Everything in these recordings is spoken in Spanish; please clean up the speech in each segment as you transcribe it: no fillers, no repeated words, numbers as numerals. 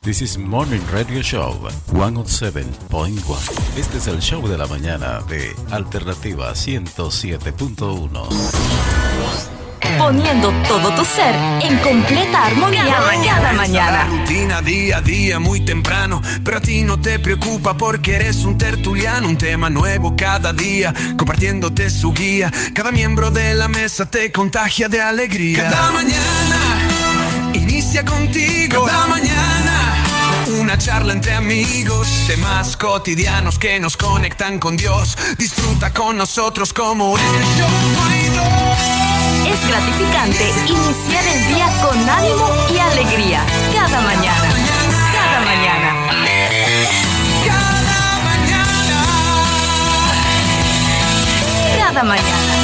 This is Morning Radio Show 107.1. Este es el show de la mañana de Alternativa 107.1. Poniendo todo tu ser en completa armonía cada mañana. La rutina día a día muy temprano, pero a ti no te preocupa porque eres un tertuliano. Un tema nuevo cada día, compartiéndote su guía. Cada miembro de la mesa te contagia de alegría. Cada mañana inicia contigo. Cada mañana una charla entre amigos, temas cotidianos que nos conectan con Dios. Disfruta con nosotros como en el show no hay dos. Es gratificante iniciar el día con ánimo y alegría. Cada mañana. Cada mañana. Cada mañana. Cada mañana.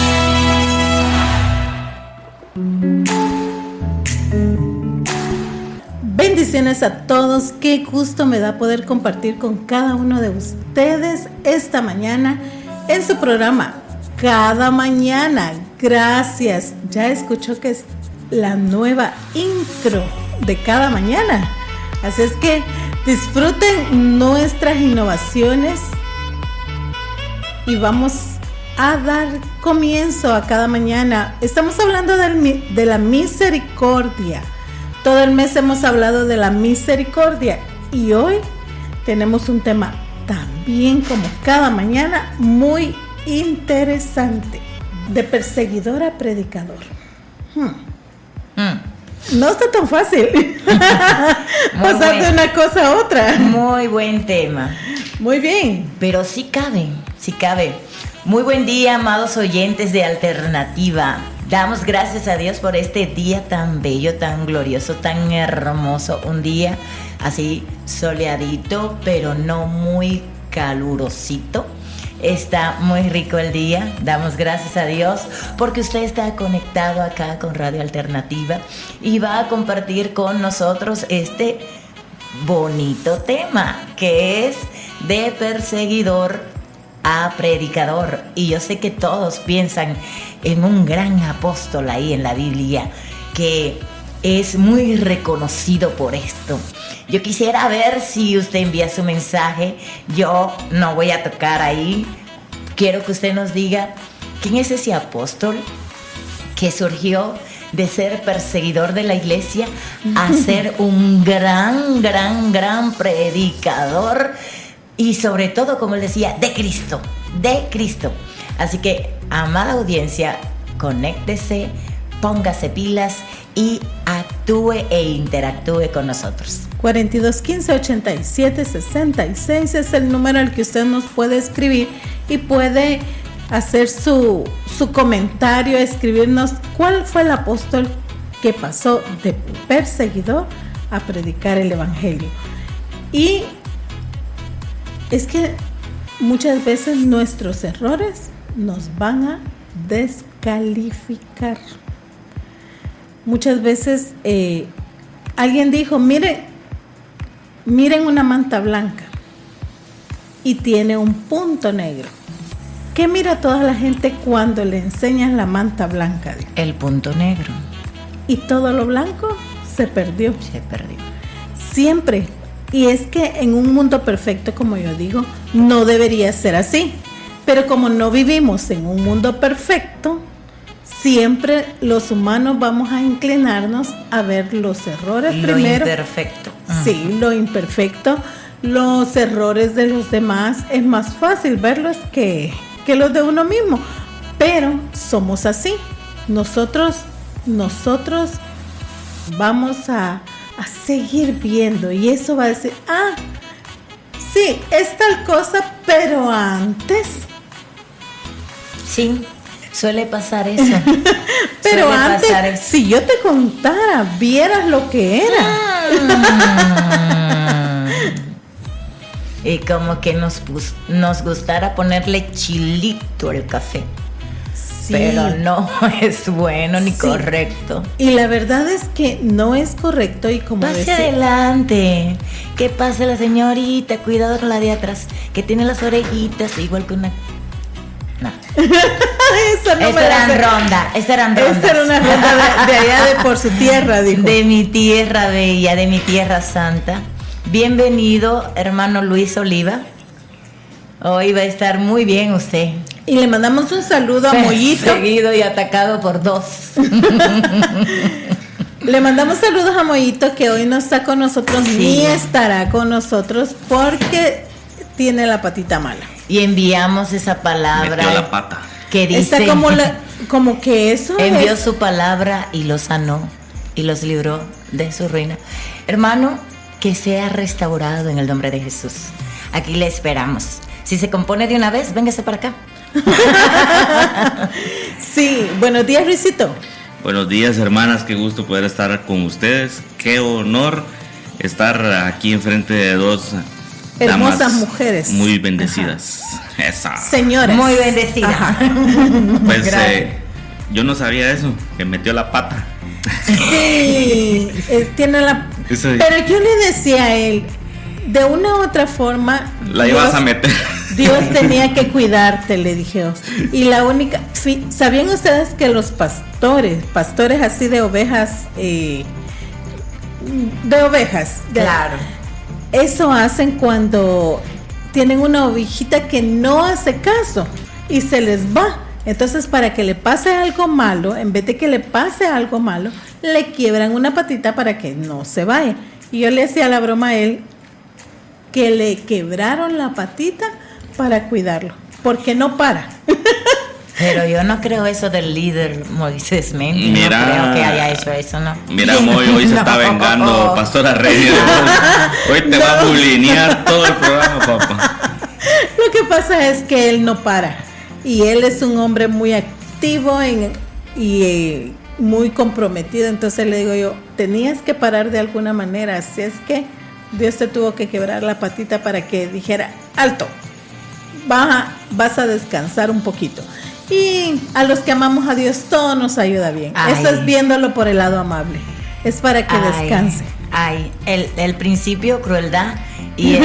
Bendiciones a todos, qué gusto me da poder compartir con cada uno de ustedes esta mañana en su programa Cada Mañana. Gracias, ya escuchó que es la nueva intro de Cada Mañana, así es que disfruten nuestras innovaciones y vamos a dar comienzo a Cada Mañana. Estamos hablando de la misericordia. Todo el mes hemos hablado de la misericordia y hoy tenemos un tema también como cada mañana muy interesante, de perseguidor a predicador. No está tan fácil pasar de una cosa a otra. Muy buen tema. Muy bien. Pero sí cabe, sí cabe. Muy buen día, amados oyentes de Alternativa. Damos gracias a Dios por este día tan bello, tan glorioso, tan hermoso. Un día así soleadito, pero no muy calurosito. Está muy rico el día. Damos gracias a Dios porque usted está conectado acá con Radio Alternativa y va a compartir con nosotros este bonito tema que es de perseguidor a predicador. Y yo sé que todos piensan en un gran apóstol ahí en la Biblia que es muy reconocido por esto. Yo quisiera ver si usted envía su mensaje. Yo no voy a tocar ahí. Quiero que usted nos diga quién es ese apóstol que surgió de ser perseguidor de la iglesia a ser un gran predicador. Y sobre todo, como les decía, de Cristo. Así que, amada audiencia, conéctese, póngase pilas y actúe e interactúe con nosotros. 42 15 87 66 es el número al que usted nos puede escribir y puede hacer su comentario, escribirnos cuál fue el apóstol que pasó de perseguidor a predicar el evangelio. Y es que muchas veces nuestros errores nos van a descalificar. Muchas veces alguien dijo, miren una manta blanca y tiene un punto negro. ¿Qué mira toda la gente cuando le enseñan la manta blanca? El punto negro. Y todo lo blanco se perdió. Siempre. Y es que en un mundo perfecto, como yo digo, no debería ser así. Pero como no vivimos en un mundo perfecto, siempre los humanos vamos a inclinarnos a ver los errores lo primero. Imperfecto. Sí, lo imperfecto, los errores de los demás. Es más fácil verlos que los de uno mismo. Pero somos así. Nosotros vamos a seguir viendo y eso va a decir, sí, es tal cosa, pero antes. Sí, suele pasar eso. Pero antes, si yo te contara, vieras lo que era. Y como que nos gustara ponerle chilito al café. Sí. Pero no es bueno ni correcto. Y la verdad es que no es correcto. Y como pase adelante. Que pase la señorita. Cuidado con la de atrás, que tiene las orejitas igual que una... No. Esa era una ronda de allá de por su tierra, dijo. De mi tierra bella, de mi tierra santa. Bienvenido, hermano Luis Oliva. Hoy va a estar muy bien usted. Y le mandamos un saludo a Mollito. Seguido y atacado por 2. Le mandamos saludos a Mollito, que hoy no está con nosotros, Sí. ni estará con nosotros porque tiene la patita mala. Y enviamos esa palabra. Metió la pata. Que dice, Está como que eso envió es. su palabra y los sanó y los libró de su ruina. Hermano, que sea restaurado en el nombre de Jesús. Aquí le esperamos. Si se compone de una vez, véngase para acá. Sí, buenos días, Luisito. Buenos días, hermanas, qué gusto poder estar con ustedes. Qué honor estar aquí enfrente de 2 Hermosas damas mujeres. muy bendecidas. Esa. Señores. Muy bendecida. Ajá. Pues Gracias. yo no sabía eso, que metió la pata. Sí, tiene la. Eso- Pero yo le decía a él, de una u otra forma. La ibas a meter. Dios tenía que cuidarte, le dije. Y la única. ¿Sabían ustedes que los pastores así de ovejas, Claro. eso hacen cuando tienen una ovejita que no hace caso y se les va? Entonces, para que le pase algo malo, en vez de que le pase algo malo, le quiebran una patita para que no se vaya. Y yo le hacía la broma a él que le quebraron la patita para cuidarlo, porque no para. Pero yo no creo eso del líder Moisés Mendy. Mira. No creo que haya hecho eso, ¿no? Mira, Moy, hoy se está No. vengando, Pastora Reyes. Hoy te va a bulinear todo el programa, papá. Lo que pasa es que él no para. Y él es un hombre muy activo y muy comprometido. Entonces le digo yo, tenías que parar de alguna manera. Así es que Dios te tuvo que quebrar la patita para que dijera, alto, vas a descansar un poquito. Y a los que amamos a Dios, todo nos ayuda bien. Ay. Eso es viéndolo por el lado amable. Es para que descanse. Ay, el principio, crueldad. Y Sí,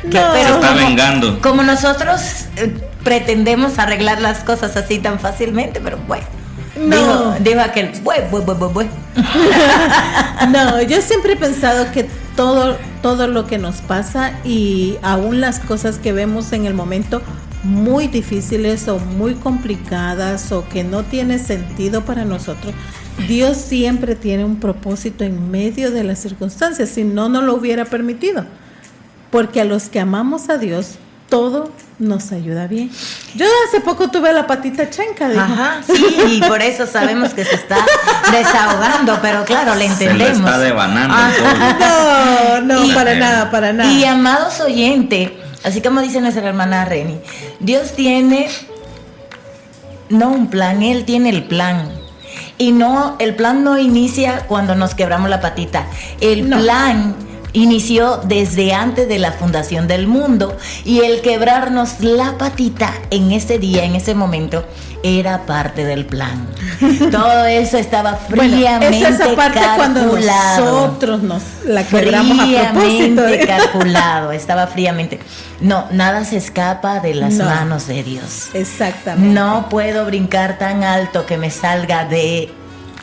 No. se está vengando. como nosotros pretendemos arreglar las cosas así tan fácilmente, pero bueno. No. Dijo aquel, bue. No, yo siempre he pensado que todo lo que nos pasa y aún las cosas que vemos en el momento muy difíciles o muy complicadas o que no tiene sentido para nosotros, Dios siempre tiene un propósito en medio de las circunstancias, si no, no lo hubiera permitido. Porque a los que amamos a Dios, todo nos ayuda bien. Yo hace poco tuve la patita chanca, dijo. Ajá, sí, y por eso sabemos que se está desahogando, pero claro, le Se le entendemos. está devanando Ajá. todo. No, Y- para nada, para nada. Y amados oyentes, así como dice nuestra hermana Reni, Dios tiene no un plan, Él tiene el plan. Y no, el plan no inicia cuando nos quebramos la patita. El No. plan inició desde antes de la fundación del mundo, y el quebrarnos la patita en ese día, en ese momento, era parte del plan. Todo eso estaba fríamente Bueno, esa parte cuando calculado. nosotros nos la quebramos a propósito. Fríamente calculado, estaba fríamente. No, nada se escapa de las No. manos de Dios. Exactamente. No puedo brincar tan alto que me salga de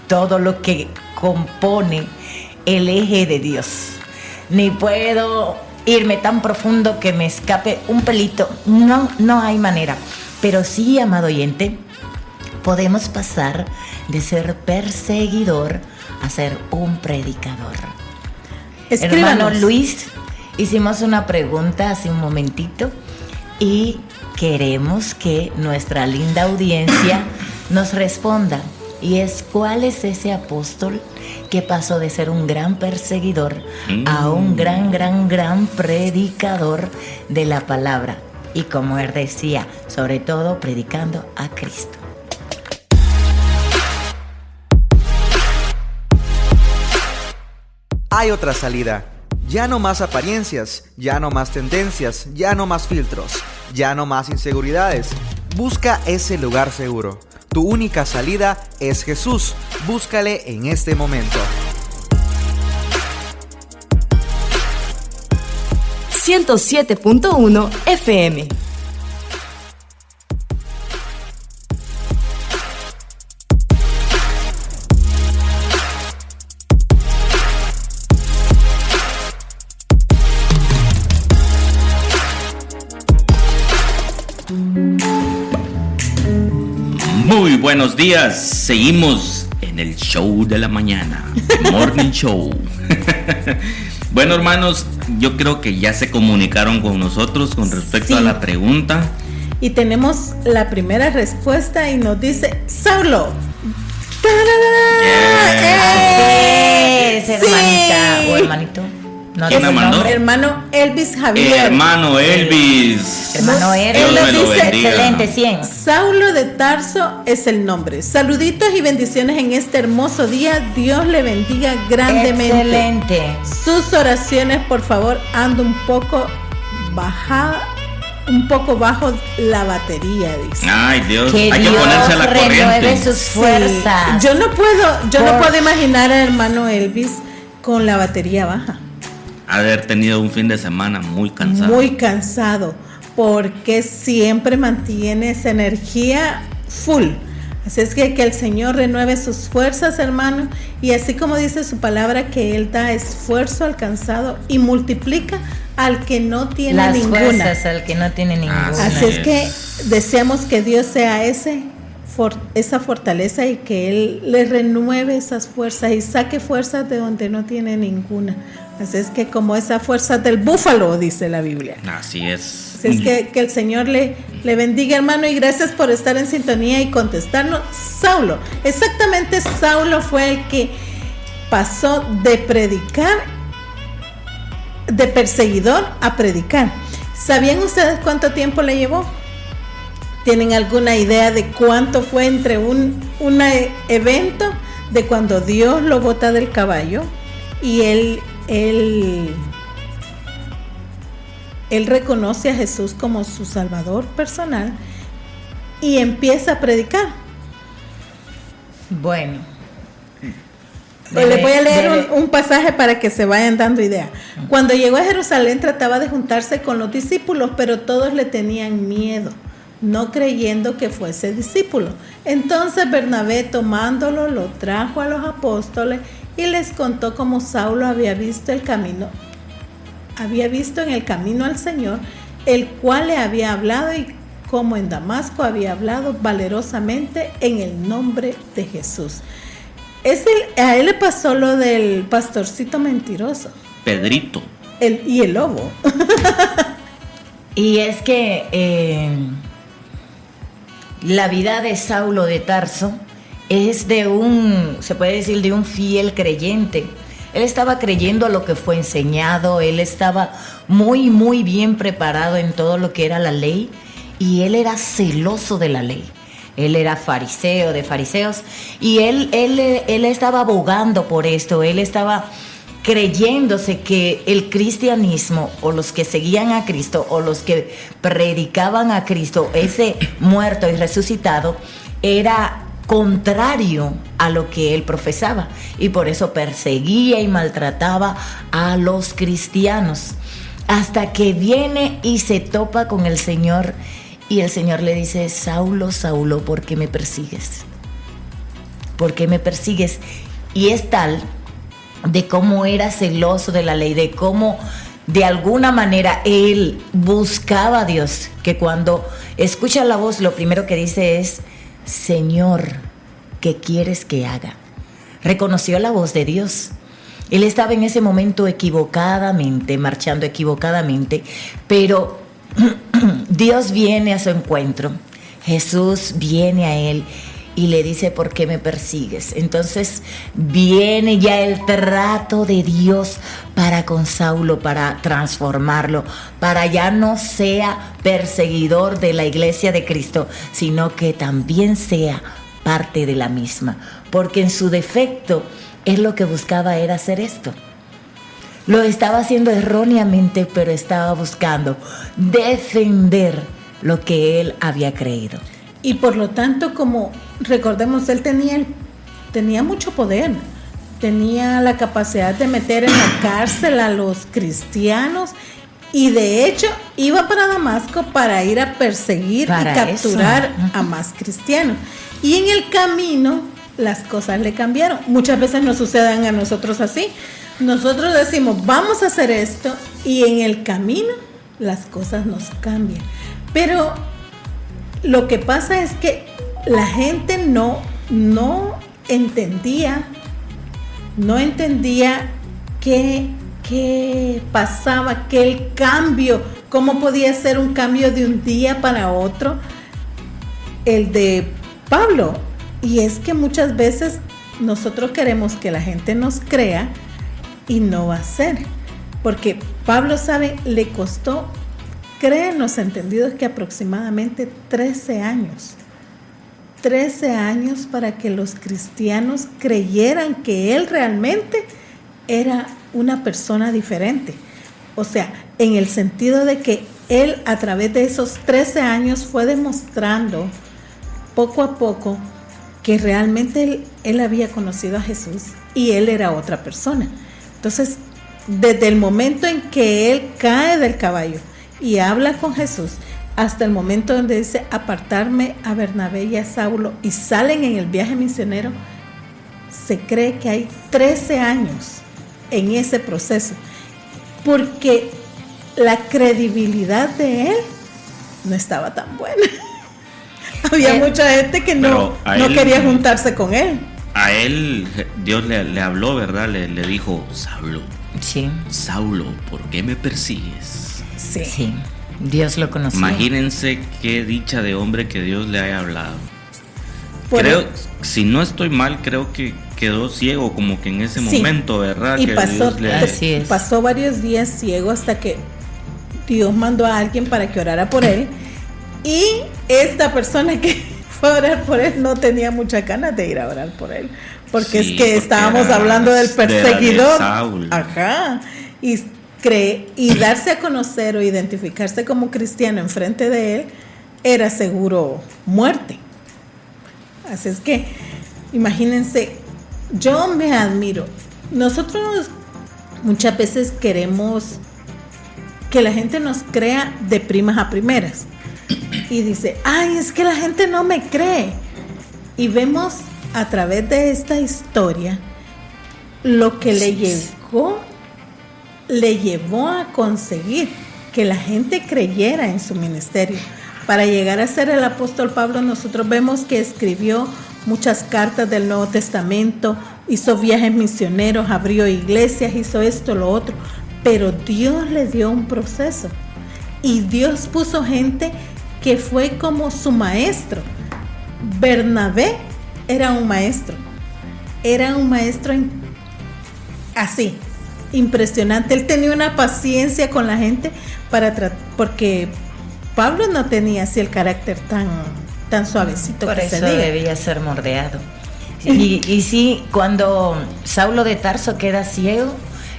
todo lo que compone el eje de Dios. Ni puedo irme tan profundo que me escape un pelito. No hay manera. Pero sí, amado oyente, podemos pasar de ser perseguidor a ser un predicador. Escríbanos. Hermano Luis, hicimos una pregunta hace un momentito y queremos que nuestra linda audiencia nos responda. Y es, ¿cuál es ese apóstol que pasó de ser un gran perseguidor a un gran predicador de la palabra? Y como él decía, sobre todo predicando a Cristo. Hay otra salida. Ya no más apariencias, ya no más tendencias, ya no más filtros, ya no más inseguridades. Busca ese lugar seguro. Tu única salida es Jesús. Búscale en este momento. 107.1 FM. buenos días. Seguimos en el show de la mañana, el Morning Show. Bueno, hermanos, yo creo que ya se comunicaron con nosotros con respecto a la pregunta. Y tenemos la primera respuesta y nos dice Saulo. Es hermanita o hermanito. No, ¿quién me mandó? Hermano Elvis Javier. Hermano Elvis. Hermano Elvis. Dios me lo dice, bendiga. Excelente, 100. Saulo de Tarso es el nombre. Saluditos y bendiciones en este hermoso día. Dios le bendiga grandemente. Excelente. Sus oraciones, por favor, ando un poco bajo la batería, dice. Ay, Dios, Que hay Dios que ponerse a la renueve corriente. sus fuerzas. Yo no puedo imaginar al hermano Elvis con la batería baja. Haber tenido un fin de semana muy cansado. Muy cansado, porque siempre mantiene esa energía full. Así es que el Señor renueve sus fuerzas, hermano, y así como dice su palabra, que Él da esfuerzo al cansado y multiplica al que no tiene Las ninguna. fuerzas al que no tiene ninguna. Así es que deseamos que Dios sea esa fortaleza y que Él le renueve esas fuerzas y saque fuerzas de donde no tiene ninguna. Así es que como esa fuerza del búfalo, dice la Biblia. Así es. Así es que el Señor le bendiga, hermano, y gracias por estar en sintonía y contestarnos. Saulo, exactamente, Saulo fue el que pasó de perseguidor a predicar. ¿Sabían ustedes cuánto tiempo le llevó? ¿Tienen alguna idea de cuánto fue entre un evento de cuando Dios lo bota del caballo y él reconoce a Jesús como su Salvador personal y empieza a predicar? Bueno. Les voy a leer un pasaje para que se vayan dando idea. Cuando llegó a Jerusalén trataba de juntarse con los discípulos, pero todos le tenían miedo, no creyendo que fuese discípulo. Entonces Bernabé, tomándolo, lo trajo a los apóstoles y les contó cómo Saulo había visto en el camino al Señor, el cual le había hablado, y cómo en Damasco había hablado valerosamente en el nombre de Jesús. A él le pasó lo del pastorcito mentiroso. Pedrito. Y el lobo. Y es que la vida de Saulo de Tarso es se puede decir, de un fiel creyente. Él estaba creyendo a lo que fue enseñado, él estaba muy, muy bien preparado en todo lo que era la ley, y él era celoso de la ley. Él era fariseo de fariseos, y él estaba abogando por esto. Él estaba creyéndose que el cristianismo, o los que seguían a Cristo, o los que predicaban a Cristo, ese muerto y resucitado, era contrario a lo que él profesaba, y por eso perseguía y maltrataba a los cristianos, hasta que viene y se topa con el Señor. Y el Señor le dice: Saulo, Saulo, ¿por qué me persigues? ¿Por qué me persigues? Y es tal de cómo era celoso de la ley, de cómo de alguna manera él buscaba a Dios, que cuando escucha la voz, lo primero que dice es: Señor, ¿qué quieres que haga? Reconoció la voz de Dios. Él estaba en ese momento equivocadamente, marchando equivocadamente, pero Dios viene a su encuentro. Jesús viene a él y le dice: ¿por qué me persigues? Entonces viene ya el trato de Dios para con Saulo, para transformarlo, para ya no sea perseguidor de la iglesia de Cristo, sino que también sea parte de la misma, porque en su defecto él lo que buscaba era hacer esto. Lo estaba haciendo erróneamente, pero estaba buscando defender lo que él había creído. Y por lo tanto, como recordemos, él tenía mucho poder, tenía la capacidad de meter en la cárcel a los cristianos, y de hecho iba para Damasco para ir a perseguir y capturar a más cristianos. Y en el camino las cosas le cambiaron. Muchas veces nos suceden a nosotros así. Nosotros decimos: vamos a hacer esto, y en el camino las cosas nos cambian. Pero lo que pasa es que la gente no entendía qué pasaba, qué el cambio, cómo podía ser un cambio de un día para otro, el de Pablo. Y es que muchas veces nosotros queremos que la gente nos crea y no va a ser. Porque Pablo, sabe, le costó, créenos entendidos, que aproximadamente 13 años. 13 años para que los cristianos creyeran que él realmente era una persona diferente. O sea, en el sentido de que él, a través de esos 13 años, fue demostrando poco a poco que realmente él había conocido a Jesús y él era otra persona. Entonces, desde el momento en que él cae del caballo y habla con Jesús, hasta el momento donde dice apartarme a Bernabé y a Saulo, y salen en el viaje misionero, se cree que hay 13 años en ese proceso, porque la credibilidad de él no estaba tan buena. Había mucha gente que no quería juntarse con él. A él Dios le habló, ¿verdad? Le dijo, Saulo, Sí. Saulo, ¿por qué me persigues? Sí. Dios lo conoció. Imagínense qué dicha de hombre que Dios le haya hablado. Si no estoy mal, creo que quedó ciego como que en ese momento, ¿verdad? Y que Así es. pasó varios días ciego hasta que Dios mandó a alguien para que orara por él. Y esta persona que fue a orar por él no tenía muchas ganas de ir a orar por él. Porque es que estábamos hablando del perseguidor. Ajá. Y darse a conocer o identificarse como cristiano enfrente de él era seguro muerte. Así es que, imagínense, yo me admiro. Nosotros muchas veces queremos que la gente nos crea de primas a primeras. Y dice, ay, es que la gente no me cree. Y vemos a través de esta historia lo que le llevó a conseguir que la gente creyera en su ministerio. Para llegar a ser el apóstol Pablo, nosotros vemos que escribió muchas cartas del Nuevo Testamento, hizo viajes misioneros, abrió iglesias, hizo esto, lo otro, pero Dios le dio un proceso y Dios puso gente que fue como su maestro. Bernabé era un maestro así, impresionante. Él tenía una paciencia con la gente porque Pablo no tenía así el carácter tan suavecito. Por eso debía ser mordeado. Y sí, cuando Saulo de Tarso queda ciego,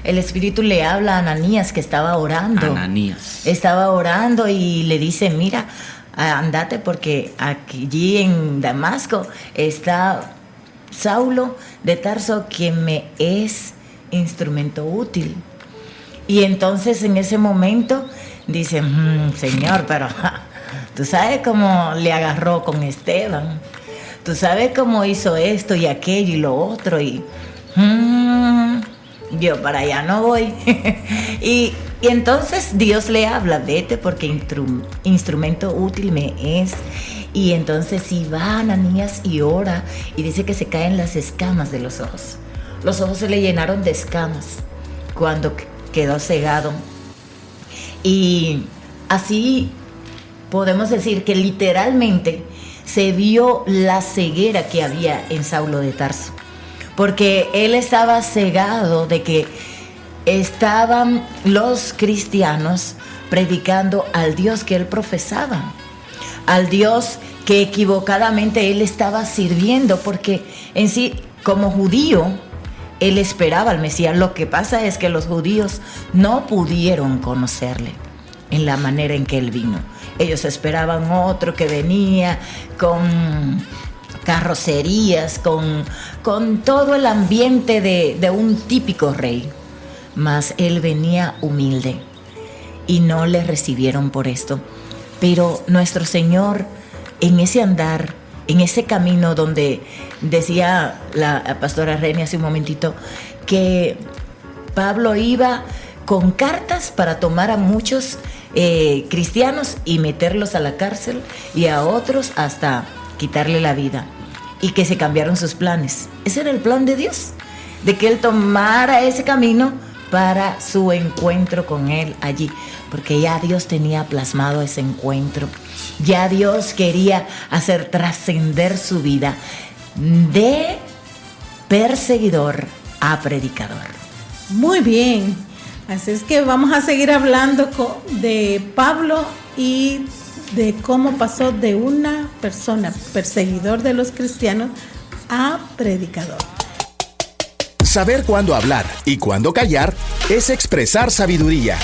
el Espíritu le habla a Ananías, que estaba orando. Estaba orando y le dice, mira, andate porque allí en Damasco está Saulo de Tarso, que me es instrumento útil. Y entonces en ese momento dice, Señor, pero tú sabes cómo le agarró con Esteban, tú sabes cómo hizo esto y aquello y lo otro, y yo para allá no voy. y entonces Dios le habla, vete porque instrumento útil me es. Y entonces si va Ananías y ora, y dice que se caen las escamas de los ojos. Los ojos se le llenaron de escamas cuando quedó cegado. Y así podemos decir que literalmente se vio la ceguera que había en Saulo de Tarso, porque él estaba cegado de que estaban los cristianos predicando al Dios que él profesaba, al Dios que equivocadamente él estaba sirviendo, porque en sí, como judío, él esperaba al Mesías. Lo que pasa es que los judíos no pudieron conocerle en la manera en que él vino. Ellos esperaban otro que venía con carrocerías, con todo el ambiente de un típico rey. Mas él venía humilde y no le recibieron por esto. Pero nuestro Señor, en ese andar, en ese camino donde decía la pastora Reni hace un momentito, que Pablo iba con cartas para tomar a muchos cristianos y meterlos a la cárcel, y a otros hasta quitarle la vida y que se cambiaron sus planes. Ese era el plan de Dios, de que él tomara ese camino para su encuentro con él allí, porque ya Dios tenía plasmado ese encuentro. Ya Dios quería hacer trascender su vida de perseguidor a predicador. Muy bien, así es que vamos a seguir hablando de Pablo y de cómo pasó de una persona perseguidor de los cristianos a predicador. Saber cuándo hablar y cuándo callar es expresar sabiduría.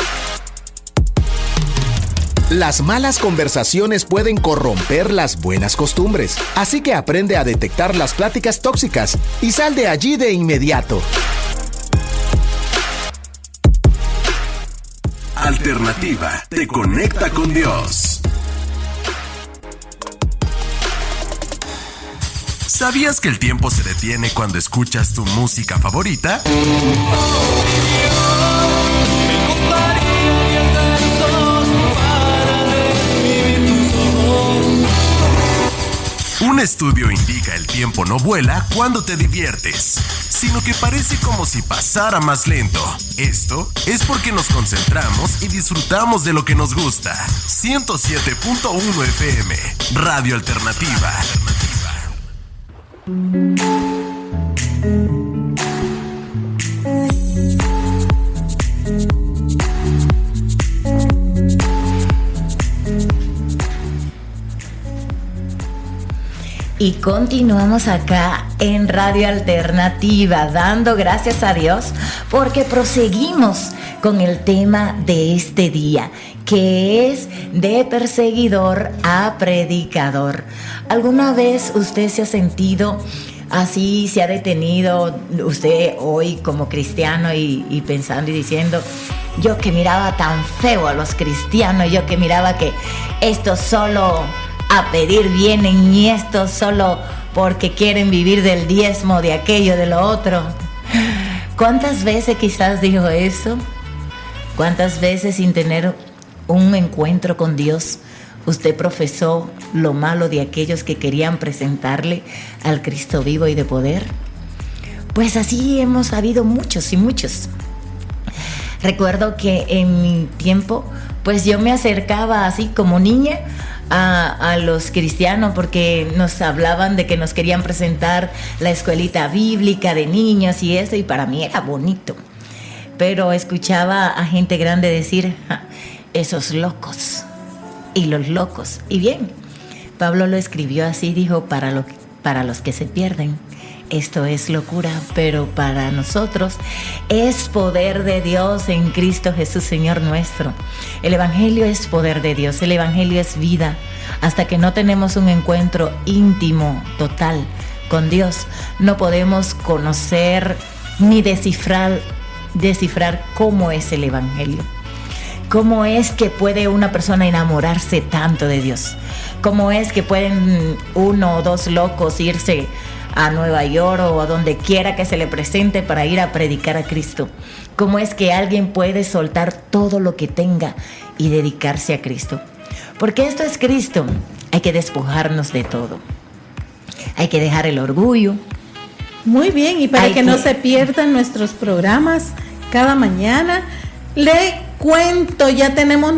Las malas conversaciones pueden corromper las buenas costumbres, así que aprende a detectar las pláticas tóxicas y sal de allí de inmediato. Alternativa te conecta con Dios. ¿Sabías que el tiempo se detiene cuando escuchas tu música favorita? Un estudio indica el tiempo no vuela cuando te diviertes, sino que parece como si pasara más lento. Esto es porque nos concentramos y disfrutamos de lo que nos gusta. 107.1 FM, Radio Alternativa. Y continuamos acá en Radio Alternativa, dando gracias a Dios porque proseguimos con el tema de este día, que es de perseguidor a predicador. ¿Alguna vez usted se ha sentido así, se ha detenido usted hoy como cristiano y pensando y diciendo: yo que miraba tan feo a los cristianos, yo que miraba que esto solo a pedir vienen y esto solo porque quieren vivir del diezmo, de aquello, de lo otro? ¿Cuántas veces quizás dijo eso? ¿Cuántas veces sin tener un encuentro con Dios usted profesó lo malo de aquellos que querían presentarle al Cristo vivo y de poder? Pues así hemos habido muchos y muchos. Recuerdo que en mi tiempo, pues yo me acercaba así como niña a los cristianos porque nos hablaban de que nos querían presentar la escuelita bíblica de niños y eso, y para mí era bonito. Pero escuchaba a gente grande decir: esos locos y los locos. Y bien, Pablo lo escribió así, dijo: para los que se pierden, esto es locura, pero para nosotros es poder de Dios en Cristo Jesús, Señor nuestro. El Evangelio es poder de Dios, el Evangelio es vida. Hasta que no tenemos un encuentro íntimo, total, con Dios, no podemos conocer ni descifrar cómo es el Evangelio. ¿Cómo es que puede una persona enamorarse tanto de Dios? ¿Cómo es que pueden uno o dos locos irse a Nueva York o a donde quiera que se le presente para ir a predicar a Cristo? ¿Cómo es que alguien puede soltar todo lo que tenga y dedicarse a Cristo? Porque esto es Cristo. Hay que despojarnos de todo. Hay que dejar el orgullo. Muy bien, y para que no se pierdan nuestros programas cada mañana, le cuento, ya tenemos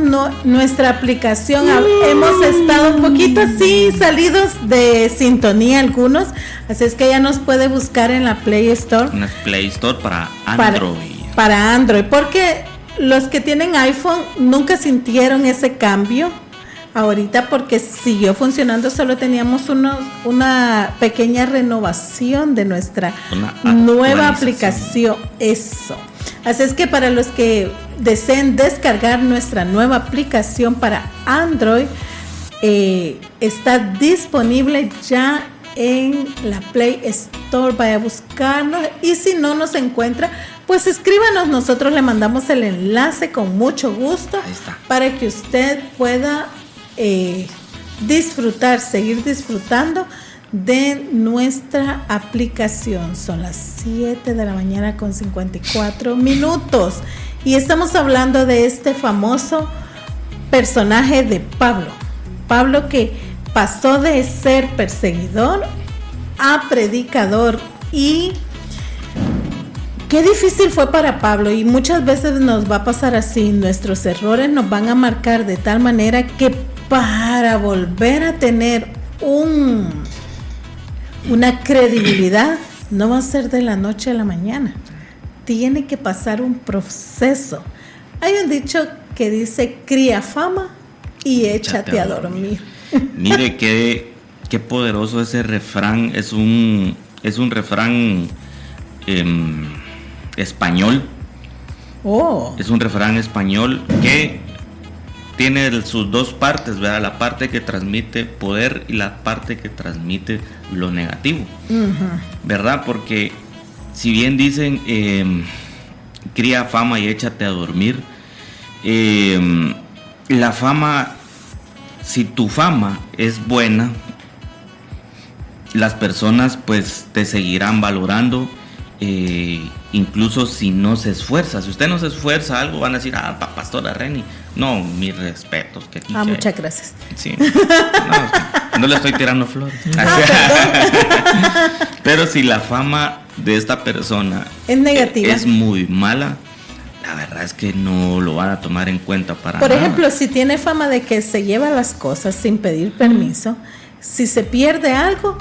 nuestra aplicación. Hemos estado un poquito así salidos de sintonía algunos, así es que ya nos puede buscar en la Play Store. Una Play Store para Android. Para Android, porque los que tienen iPhone nunca sintieron ese cambio ahorita, porque siguió funcionando, solo teníamos una pequeña renovación de nuestra nueva aplicación. Eso. Así es que para los que deseen descargar nuestra nueva aplicación para Android, está disponible ya en la Play Store. Vaya a buscarnos, y si no nos encuentra, pues escríbanos, nosotros le mandamos el enlace con mucho gusto para que usted pueda seguir disfrutando de nuestra aplicación. Son las 7 de la mañana con 54 minutos y estamos hablando de este famoso personaje de Pablo que pasó de ser perseguidor a predicador. Y qué difícil fue para Pablo, y muchas veces nos va a pasar así. Nuestros errores nos van a marcar de tal manera que para volver a tener una credibilidad no va a ser de la noche a la mañana. Tiene que pasar un proceso. Hay un dicho que dice: cría fama y échate a dormir. Mire qué poderoso ese refrán. Es un refrán español. Es un refrán español que tiene sus dos partes, ¿verdad? La parte que transmite poder y la parte que transmite lo negativo, ¿verdad? Porque si bien dicen cría fama y échate a dormir, la fama, si tu fama es buena, las personas pues te seguirán valorando, incluso si no se esfuerza. Si usted no se esfuerza algo, van a decir: Pastora Reni, no, mis respetos. Muchas gracias. Sí. No le estoy tirando flores. Pero si la fama de esta persona es negativa, es muy mala, la verdad es que no lo van a tomar en cuenta para nada. Por ejemplo, si tiene fama de que se lleva las cosas sin pedir permiso, si se pierde algo,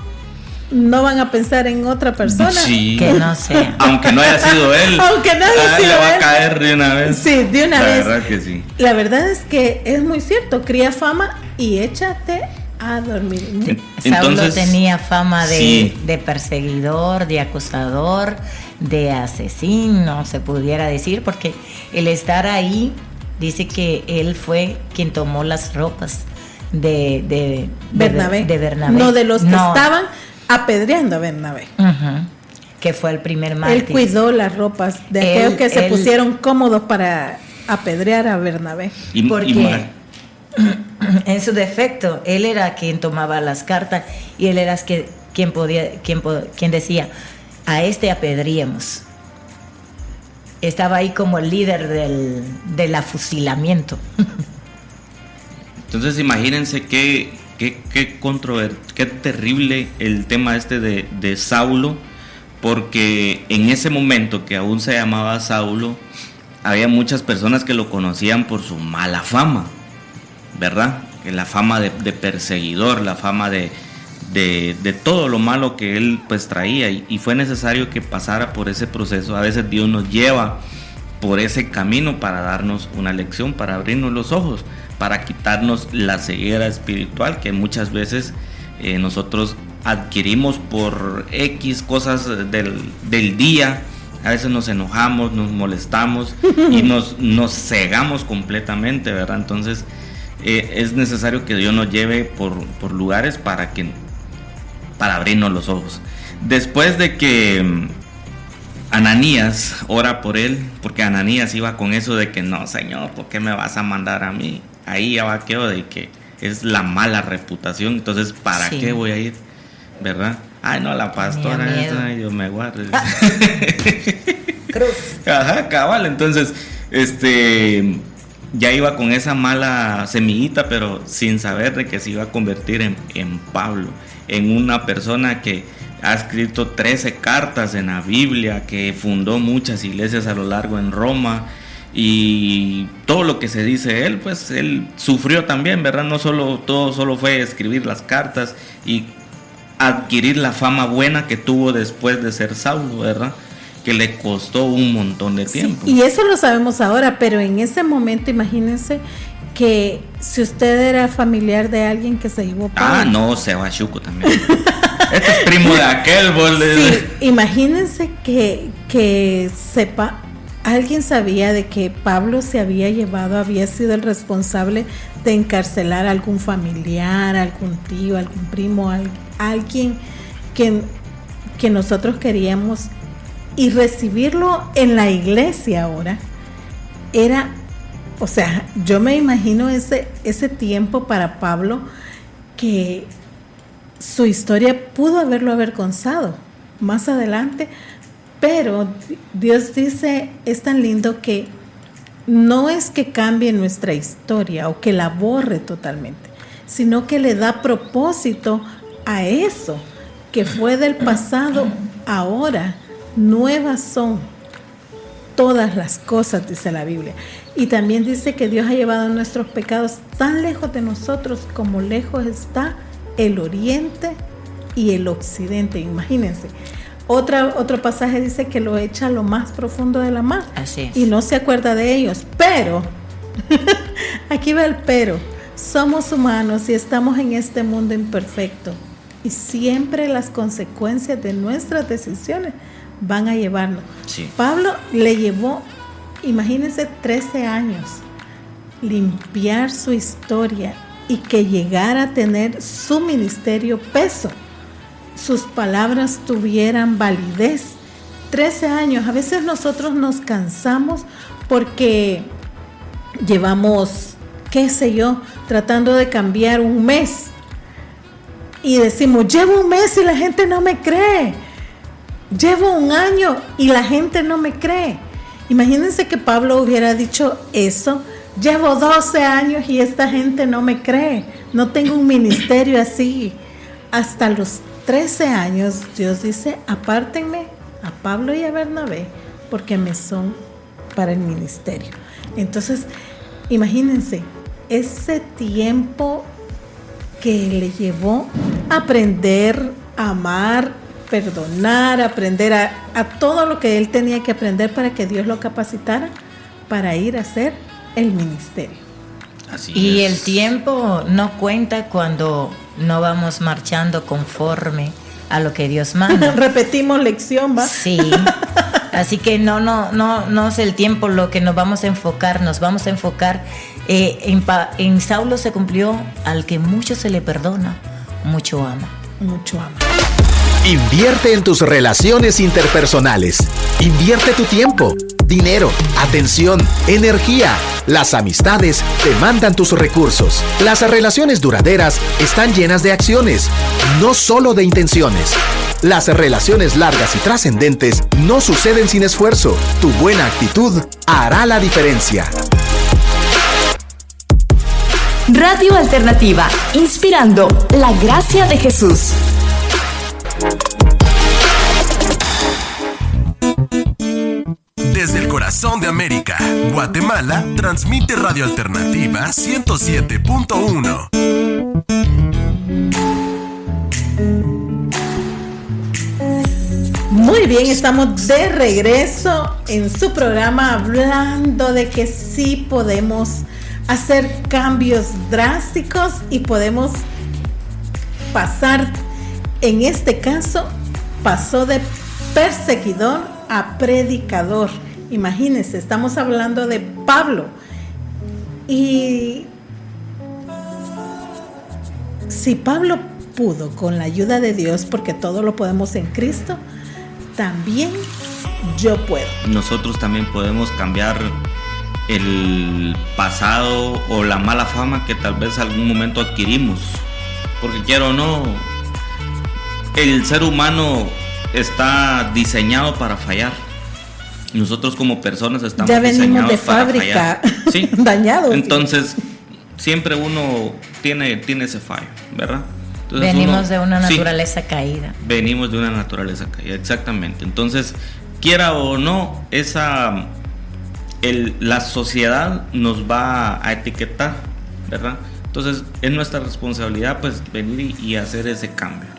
no van a pensar en otra persona. Sí. Que no sea. Aunque no haya sido él. Aunque no haya sido le va él. a caer de una vez. Sí, de una vez. La verdad que sí. La verdad es que es muy cierto. Cría fama y échate a dormir. Saulo tenía fama sí, de perseguidor, de acusador, de asesino, se pudiera decir, porque el estar ahí, dice que él fue quien tomó las ropas de Bernabé. De Bernabé. No, de los que estaban apedreando a Bernabé. Que fue el primer mártir. Él cuidó las ropas de aquellos que se pusieron cómodos para apedrear a Bernabé. Porque en su defecto, él era quien tomaba las cartas y él era quien decía: a este apedríamos. Estaba ahí como el líder del afusilamiento. Entonces imagínense qué terrible el tema de Saulo, porque en ese momento que aún se llamaba Saulo, había muchas personas que lo conocían por su mala fama, ¿verdad? La fama de perseguidor, la fama de todo lo malo que él pues traía, y fue necesario que pasara por ese proceso. A veces Dios nos lleva por ese camino para darnos una lección, para abrirnos los ojos, para quitarnos la ceguera espiritual que muchas veces nosotros adquirimos por X cosas del día. A veces nos enojamos, nos molestamos y nos cegamos completamente, ¿verdad? Entonces es necesario que Dios nos lleve por lugares para abrirnos los ojos. Después de que Ananías ora por él, porque Ananías iba con eso de que: no, Señor, ¿por qué me vas a mandar a mí? Ahí ya va quedó de que es la mala reputación, entonces ¿para qué voy a ir? ¿Verdad? Ay, no, la pastora esa, yo me guardo. Cruz. Ajá, cabal. Entonces, ya iba con esa mala semillita, pero sin saber de que se iba a convertir en Pablo, en una persona que ha escrito 13 cartas en la Biblia, que fundó muchas iglesias a lo largo en Roma, y todo lo que se dice él, pues él sufrió también, ¿verdad? No solo fue escribir las cartas y adquirir la fama buena que tuvo después de ser Saulo, ¿verdad? Que le costó un montón de tiempo. Sí, y eso lo sabemos ahora, pero en ese momento imagínense que si usted era familiar de alguien que se llevó Pablo. No, se va Chuco también. Este es primo de aquel, boludo. Sí, imagínense que sepa, alguien sabía de que Pablo se había sido el responsable de encarcelar a algún familiar, algún tío, algún primo, alguien que nosotros queríamos, y recibirlo en la iglesia ahora era, o sea, yo me imagino ese tiempo para Pablo, que su historia pudo haberlo avergonzado más adelante, pero Dios dice, es tan lindo que no es que cambie nuestra historia o que la borre totalmente, sino que le da propósito a eso que fue del pasado. Ahora nuevas son todas las cosas, dice la Biblia. Y también dice que Dios ha llevado nuestros pecados tan lejos de nosotros como lejos está el oriente y el occidente. Imagínense. Otro pasaje dice que lo echa a lo más profundo de la mar. Así es. Y no se acuerda de ellos. Pero, aquí va el pero. Somos humanos y estamos en este mundo imperfecto. Y siempre las consecuencias de nuestras decisiones van a llevarnos. Sí. Pablo le llevó, imagínense, 13 años limpiar su historia y que llegara a tener su ministerio peso, sus palabras tuvieran validez. 13 años. A veces nosotros nos cansamos porque llevamos, qué sé yo, tratando de cambiar un mes y decimos, llevo un mes y la gente no me cree. Llevo un año y la gente no me cree. Imagínense que Pablo hubiera dicho eso. Llevo 12 años y esta gente no me cree. No tengo un ministerio así. Hasta los 13 años Dios dice, apártenme a Pablo y a Bernabé porque me son para el ministerio. Entonces, imagínense ese tiempo que le llevó a aprender a amar, perdonar, aprender a todo lo que él tenía que aprender para que Dios lo capacitara para ir a hacer el ministerio. Así Y es. el tiempo no cuenta cuando no vamos marchando conforme a lo que Dios manda. Repetimos lección, ¿va? Sí. Así que no es el tiempo lo que nos vamos a enfocar. Nos vamos a enfocar en Saulo se cumplió: al que mucho se le perdona, mucho ama. Mucho amor. Invierte en tus relaciones interpersonales. Invierte tu tiempo, dinero, atención, energía. Las amistades demandan tus recursos. Las relaciones duraderas están llenas de acciones, no solo de intenciones. Las relaciones largas y trascendentes no suceden sin esfuerzo. Tu buena actitud hará la diferencia. Radio Alternativa, inspirando la gracia de Jesús. Desde el corazón de América, Guatemala, transmite Radio Alternativa 107.1. Muy bien, estamos de regreso en su programa hablando de que sí podemos hacer cambios drásticos y podemos pasar, en este caso, pasó de perseguidor a predicador. Imagínense, estamos hablando de Pablo. Y si Pablo pudo con la ayuda de Dios, porque todo lo podemos en Cristo, también yo puedo. Nosotros también podemos cambiar el pasado o la mala fama que tal vez algún momento adquirimos, porque quiero o no, el ser humano está diseñado para fallar. Nosotros como personas estamos ya venimos diseñados de para fábrica, fallar. Sí. dañados. Entonces siempre uno tiene ese fallo, ¿verdad? Entonces, venimos de una naturaleza caída. Venimos de una naturaleza caída, exactamente. Entonces, quiera o no, la sociedad nos va a etiquetar, ¿verdad? Entonces, es nuestra responsabilidad pues venir y hacer ese cambio.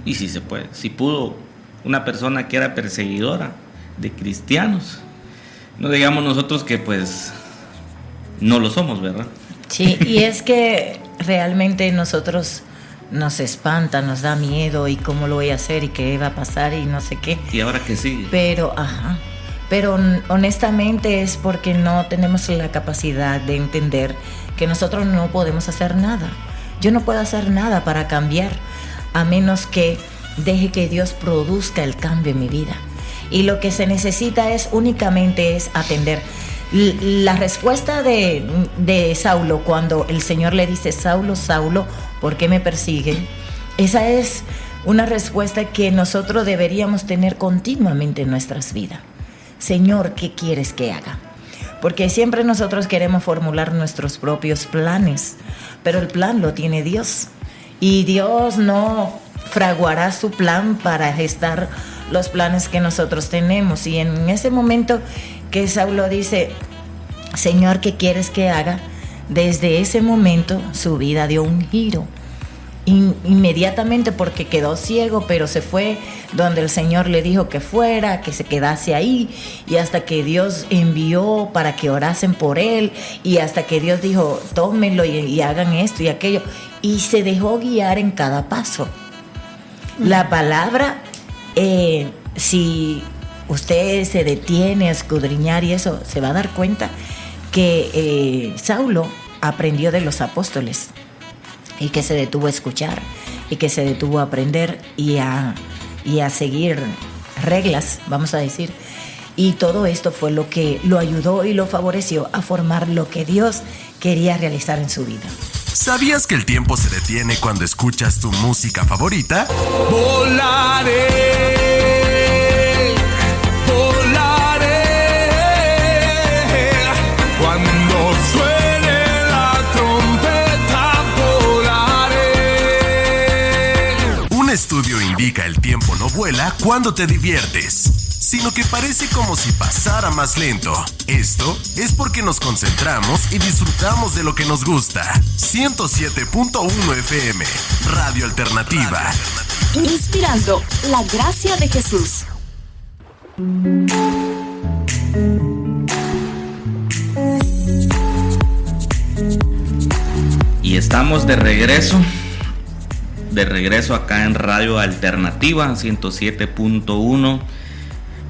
Y si se puede, si pudo una persona que era perseguidora de cristianos, no digamos nosotros que pues no lo somos, ¿verdad? Sí, y es que realmente nosotros nos espanta, nos da miedo y cómo lo voy a hacer y qué va a pasar y no sé qué. Y ahora que sí. Pero honestamente es porque no tenemos la capacidad de entender que nosotros no podemos hacer nada. Yo no puedo hacer nada para cambiar a menos que deje que Dios produzca el cambio en mi vida. Y lo que se necesita únicamente es atender. La respuesta de Saulo cuando el Señor le dice: Saulo, Saulo, ¿por qué me persiguen? Esa es una respuesta que nosotros deberíamos tener continuamente en nuestras vidas. Señor, ¿qué quieres que haga? porque siempre nosotros queremos formular nuestros propios planes, pero el plan lo tiene Dios, y Dios no fraguará su plan para gestar los planes que nosotros tenemos. Y en ese momento que Saulo dice: Señor, ¿qué quieres que haga? Desde ese momento su vida dio un giro. Inmediatamente, porque quedó ciego, pero se fue donde el Señor le dijo que fuera, que se quedase ahí, y hasta que Dios envió para que orasen por él, y hasta que Dios dijo: tómenlo y hagan esto y aquello, y se dejó guiar en cada paso. La palabra, si usted se detiene a escudriñar y eso, se va a dar cuenta que Saulo aprendió de los apóstoles, y que se detuvo a escuchar, y que se detuvo a aprender y a seguir reglas, vamos a decir. Y todo esto fue lo que lo ayudó y lo favoreció a formar lo que Dios quería realizar en su vida. ¿Sabías que el tiempo se detiene cuando escuchas tu música favorita? Volaré, volaré, cuando suene la trompeta volaré. Un estudio indica el tiempo no vuela cuando te diviertes, sino que parece como si pasara más lento. Esto es porque nos concentramos y disfrutamos de lo que nos gusta. 107.1 FM, Radio Alternativa. Inspirando la gracia de Jesús. Y estamos de regreso acá en Radio Alternativa 107.1.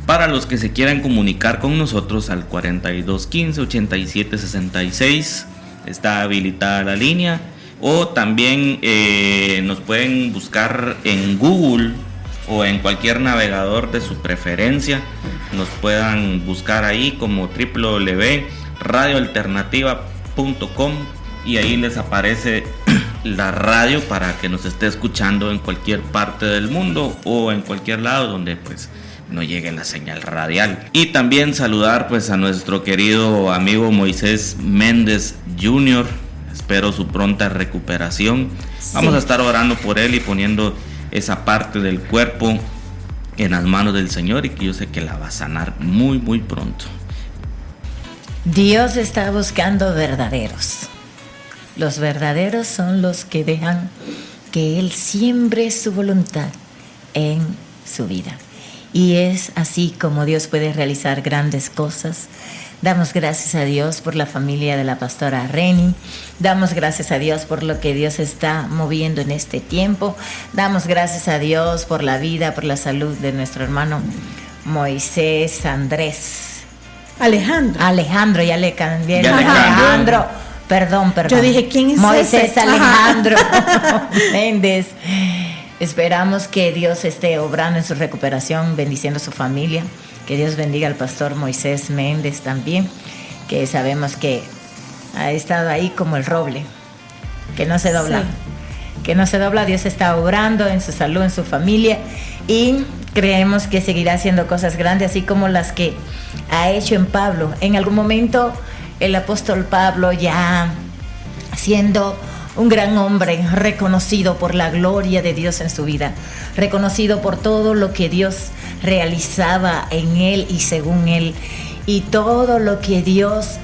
Para los que se quieran comunicar con nosotros al 4215-8766, está habilitada la línea. O también nos pueden buscar en Google o en cualquier navegador de su preferencia. Nos puedan buscar ahí como www.radioalternativa.com, y ahí les aparece la radio para que nos esté escuchando en cualquier parte del mundo o en cualquier lado donde pues no llegue la señal radial. Y también saludar pues a nuestro querido amigo Moisés Méndez Jr. Espero su pronta recuperación. Sí. Vamos a estar orando por él y poniendo esa parte del cuerpo en las manos del Señor, y que yo sé que la va a sanar muy muy pronto. Dios está buscando verdaderos. Los verdaderos son los que dejan que Él siembre su voluntad en su vida. Y es así como Dios puede realizar grandes cosas. Damos gracias a Dios por la familia de la pastora Reni. Damos gracias a Dios por lo que Dios está moviendo en este tiempo. Damos gracias a Dios por la vida, por la salud de nuestro hermano Moisés Andrés. Alejandro, ya le cambié. Alejandro. Perdón. Yo dije, ¿quién es Moisés ese? Alejandro Méndez. Esperamos que Dios esté obrando en su recuperación, bendiciendo a su familia. Que Dios bendiga al pastor Moisés Méndez también, que sabemos que ha estado ahí como el roble, que no se dobla. Sí. Que no se dobla. Dios está obrando en su salud, en su familia, y creemos que seguirá haciendo cosas grandes, así como las que ha hecho en Pablo. En algún momento el apóstol Pablo, ya siendo un gran hombre, reconocido por la gloria de Dios en su vida, reconocido por todo lo que Dios realizaba en él y según él, y todo lo que Dios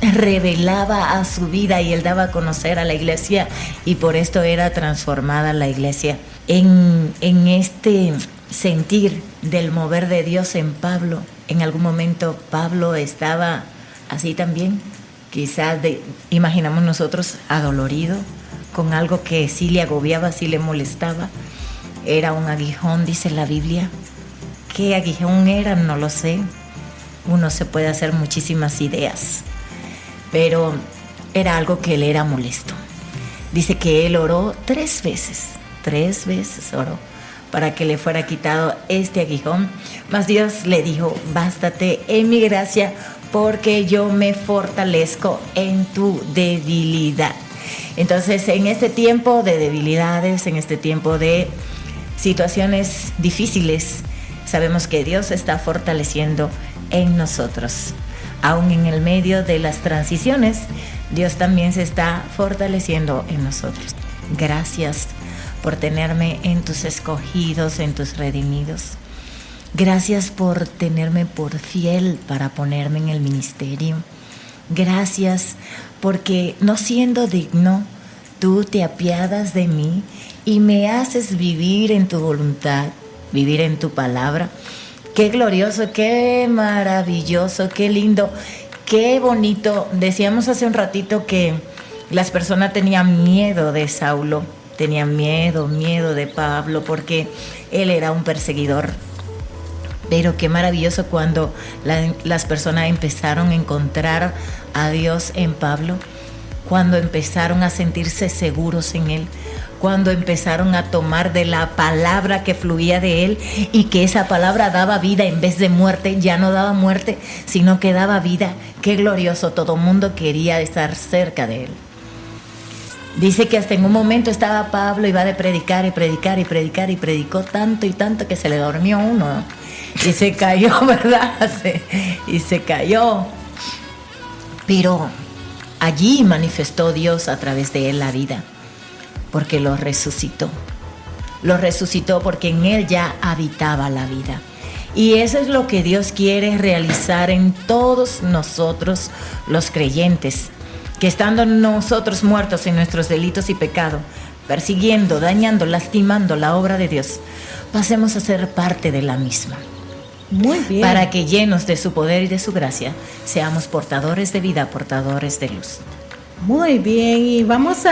revelaba a su vida, y él daba a conocer a la iglesia, y por esto era transformada la iglesia. En este sentir del mover de Dios en Pablo, en algún momento Pablo estaba así también, quizás imaginamos nosotros, adolorido, con algo que sí le agobiaba, sí le molestaba. Era un aguijón, dice la Biblia. ¿Qué aguijón era? No lo sé. Uno se puede hacer muchísimas ideas, pero era algo que le era molesto. Dice que él oró 3 veces oró para que le fuera quitado este aguijón. Mas Dios le dijo: bástate en mi gracia, porque yo me fortalezco en tu debilidad. Entonces, en este tiempo de debilidades, en este tiempo de situaciones difíciles, sabemos que Dios está fortaleciendo en nosotros. aún en el medio de las transiciones, Dios también se está fortaleciendo en nosotros. Gracias por tenerme en tus escogidos, en tus redimidos. Gracias por tenerme por fiel para ponerme en el ministerio. Gracias porque no siendo digno, tú te apiadas de mí y me haces vivir en tu voluntad, vivir en tu palabra. Qué glorioso, qué maravilloso, qué lindo, qué bonito. Decíamos hace un ratito que las personas tenían miedo de Saulo, tenían miedo de Pablo, porque él era un perseguidor. Pero qué maravilloso cuando las personas empezaron a encontrar a Dios en Pablo, cuando empezaron a sentirse seguros en él, cuando empezaron a tomar de la palabra que fluía de él y que esa palabra daba vida en vez de muerte. Ya no daba muerte, sino que daba vida. Qué glorioso, todo el mundo quería estar cerca de él. Dice que hasta en un momento estaba Pablo, iba de predicar y predicó tanto y tanto que se le durmió uno, ¿no? Y se cayó, ¿verdad? Y se cayó. Pero allí manifestó Dios a través de él la vida, porque lo resucitó. Lo resucitó porque en él ya habitaba la vida. Y eso es lo que Dios quiere realizar en todos nosotros los creyentes, que estando nosotros muertos en nuestros delitos y pecados, persiguiendo, dañando, lastimando la obra de Dios, pasemos a ser parte de la misma. Muy bien. Para que llenos de su poder y de su gracia, seamos portadores de vida, portadores de luz. Muy bien, y vamos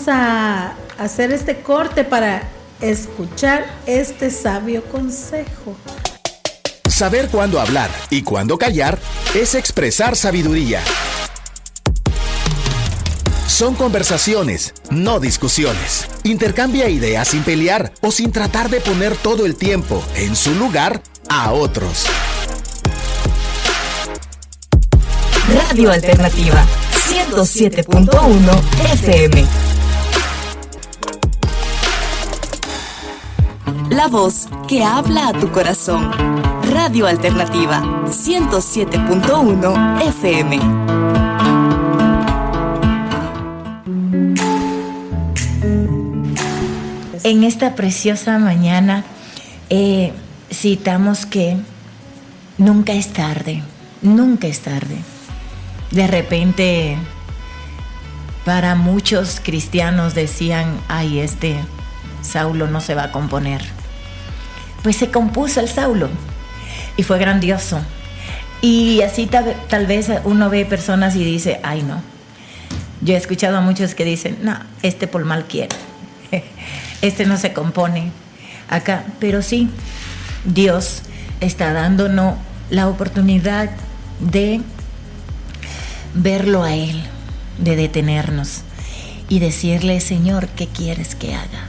a hacer este corte para escuchar este sabio consejo. Saber cuándo hablar y cuándo callar es expresar sabiduría. Son conversaciones, no discusiones. Intercambia ideas sin pelear o sin tratar de poner todo el tiempo en su lugar a otros. Radio Alternativa 107.1 FM. La voz que habla a tu corazón. Radio Alternativa 107.1 FM. En esta preciosa mañana citamos que nunca es tarde, nunca es tarde. De repente, para muchos cristianos decían, ay, Saulo no se va a componer. Pues se compuso el Saulo y fue grandioso. Y así tal vez uno ve personas y dice, ay no. Yo he escuchado a muchos que dicen, no, por mal quiere. No se compone acá, pero sí, Dios está dándonos la oportunidad de verlo a Él, de detenernos y decirle, Señor, ¿qué quieres que haga?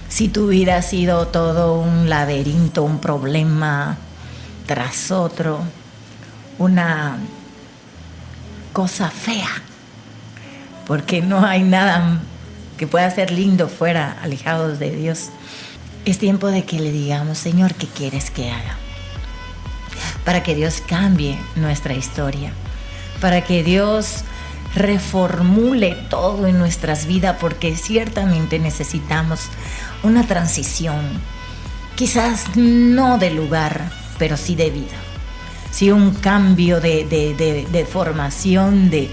Si tu vida ha sido todo un laberinto, un problema tras otro, una cosa fea, porque no hay nada que pueda ser lindo fuera, alejados de Dios. Es tiempo de que le digamos, Señor, ¿qué quieres que haga? Para que Dios cambie nuestra historia, para que Dios reformule todo en nuestras vidas, porque ciertamente necesitamos una transición, quizás no de lugar, pero sí de vida. Sí, un cambio de formación, de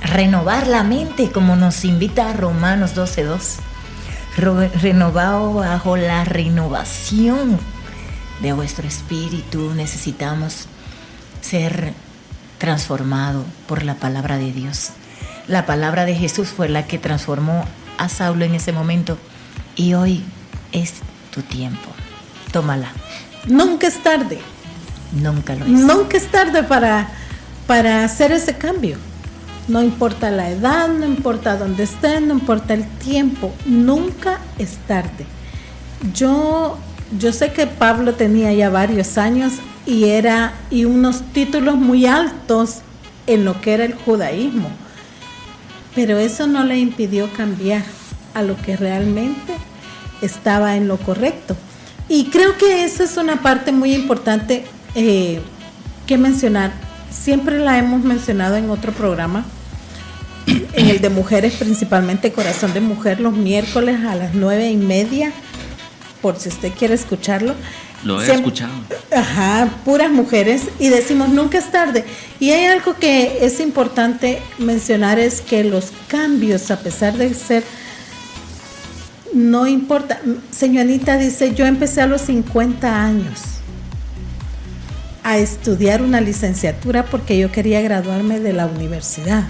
renovar la mente, como nos invita a Romanos 12:2. Renovado bajo la renovación de vuestro espíritu. Necesitamos ser transformados por la palabra de Dios. La palabra de Jesús fue la que transformó a Saulo en ese momento, y hoy es tu tiempo. Tómala. Nunca es tarde. Nunca lo es. Nunca es tarde para hacer ese cambio. No importa la edad, no importa dónde estés, no importa el tiempo, nunca es tarde. Yo sé que Pablo tenía ya varios años y unos títulos muy altos en lo que era el judaísmo, pero eso no le impidió cambiar a lo que realmente estaba en lo correcto. Y creo que esa es una parte muy importante que mencionar. Siempre la hemos mencionado en otro programa, en el de mujeres, principalmente Corazón de Mujer, los miércoles a las 9:30, por si usted quiere escucharlo. Lo he escuchado. Ajá, puras mujeres, y decimos nunca es tarde. Y hay algo que es importante mencionar, es que los cambios, a pesar de ser, no importa. Señorita dice, yo empecé a los 50 años a estudiar una licenciatura porque yo quería graduarme de la universidad.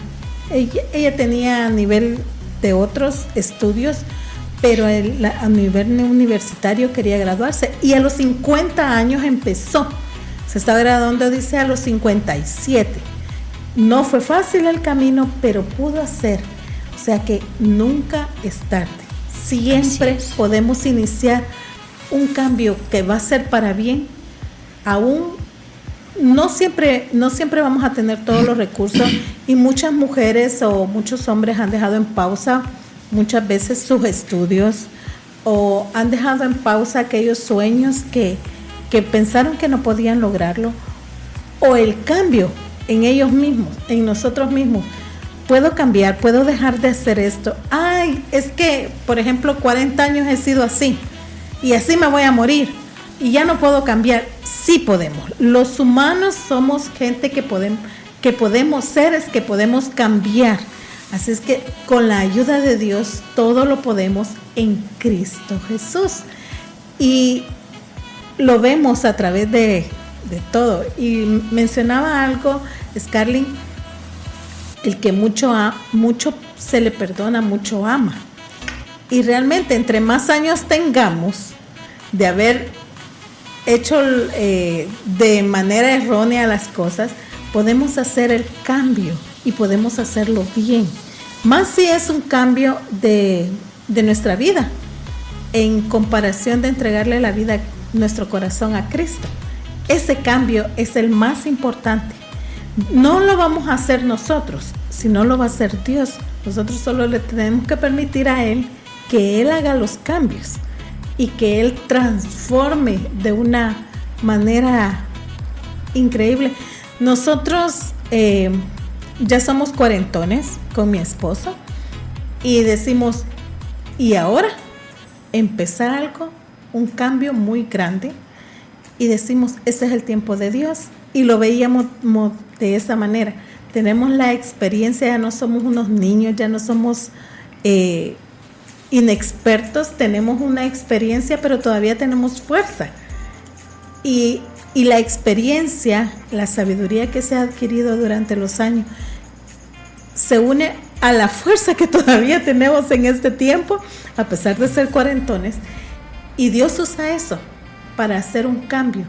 Ella tenía a nivel de otros estudios, pero a nivel universitario quería graduarse, y a los 50 años empezó. Se estaba graduando, dice, a los 57. No fue fácil el camino, pero pudo hacer. O sea que nunca es tarde. Siempre podemos iniciar un cambio que va a ser para bien. Aún no siempre vamos a tener todos los recursos, y muchas mujeres o muchos hombres han dejado en pausa muchas veces sus estudios, o han dejado en pausa aquellos sueños que pensaron que no podían lograrlo, o el cambio en ellos mismos, en nosotros mismos. Puedo cambiar, puedo dejar de hacer esto. Ay, es que, por ejemplo, 40 años he sido así, y así me voy a morir, y ya no puedo cambiar. Sí podemos. Los humanos somos gente que podemos seres que podemos cambiar. Así es que con la ayuda de Dios todo lo podemos en Cristo Jesús. Y lo vemos a través de todo. Y mencionaba algo, Scarlett, el que mucho se le perdona, mucho ama. Y realmente entre más años tengamos de haber hecho de manera errónea las cosas, podemos hacer el cambio y podemos hacerlo bien. Más si es un cambio de nuestra vida, en comparación de entregarle la vida, nuestro corazón a Cristo. Ese cambio es el más importante. No lo vamos a hacer nosotros, sino lo va a hacer Dios. Nosotros solo le tenemos que permitir a Él que Él haga los cambios y que Él transforme de una manera increíble. Nosotros ya somos cuarentones con mi esposo, y decimos, y ahora empezar algo, un cambio muy grande, y decimos, ese es el tiempo de Dios, y lo veíamos de esa manera. Tenemos la experiencia, ya no somos unos niños, ya no somos inexpertos, tenemos una experiencia, pero todavía tenemos fuerza. Y la experiencia, la sabiduría que se ha adquirido durante los años, se une a la fuerza que todavía tenemos en este tiempo, a pesar de ser cuarentones. Y Dios usa eso para hacer un cambio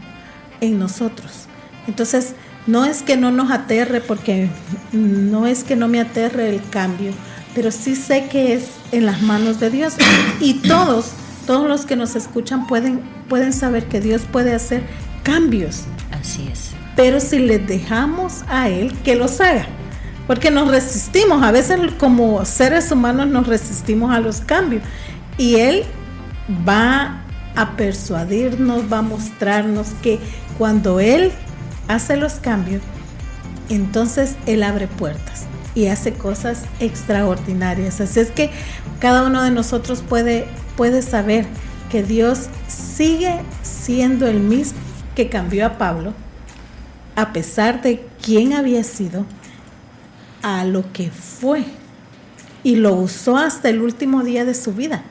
en nosotros. Entonces, no es que no nos aterre, porque no es que no me aterre el cambio, pero sí sé que es en las manos de Dios. Y todos los que nos escuchan pueden saber que Dios puede hacer cambios. Así es. Pero si les dejamos a Él que los haga, porque nos resistimos, a veces como seres humanos nos resistimos a los cambios, y Él va a persuadirnos, va a mostrarnos que cuando Él hace los cambios, entonces Él abre puertas y hace cosas extraordinarias. Así es que cada uno de nosotros puede saber que Dios sigue siendo el mismo que cambió a Pablo, a pesar de quién había sido, a lo que fue, y lo usó hasta el último día de su vida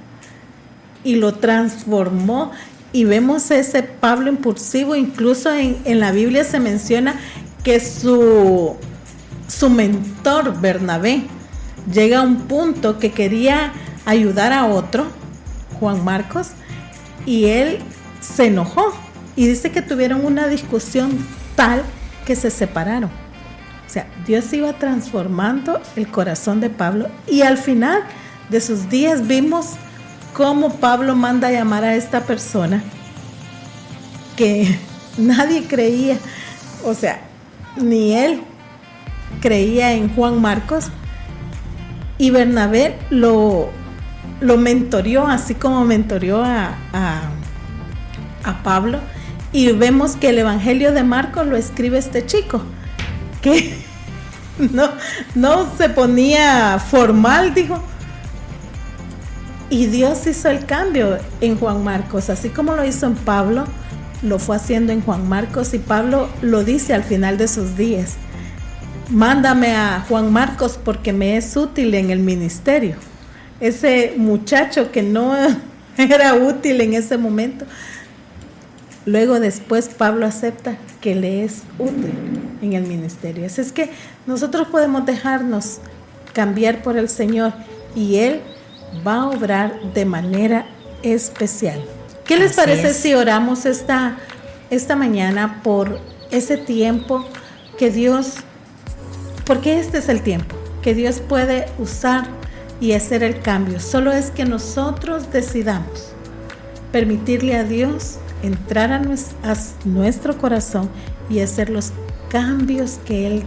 y lo transformó. Y vemos ese Pablo impulsivo. Incluso en la Biblia se menciona que su mentor Bernabé llega a un punto que quería ayudar a otro, Juan Marcos, y él se enojó y dice que tuvieron una discusión tal que se separaron. O sea, Dios iba transformando el corazón de Pablo, y al final de sus días vimos cómo Pablo manda a llamar a esta persona que nadie creía, o sea, ni él creía en Juan Marcos, y Bernabé lo mentoreó, así como mentoreó a Pablo, Y vemos que el Evangelio de Marcos lo escribe este chico, que no se ponía formal, dijo. Y Dios hizo el cambio en Juan Marcos, así como lo hizo en Pablo, lo fue haciendo en Juan Marcos, y Pablo lo dice al final de sus días: mándame a Juan Marcos porque me es útil en el ministerio. Ese muchacho que no era útil en ese momento, luego después Pablo acepta que le es útil en el ministerio. Así es que nosotros podemos dejarnos cambiar por el Señor y Él va a obrar de manera especial. ¿Qué les parece si oramos esta mañana por ese tiempo que Dios, porque este es el tiempo que Dios puede usar y hacer el cambio? Solo es que nosotros decidamos permitirle a Dios entrar a nuestro corazón y hacer los cambios que Él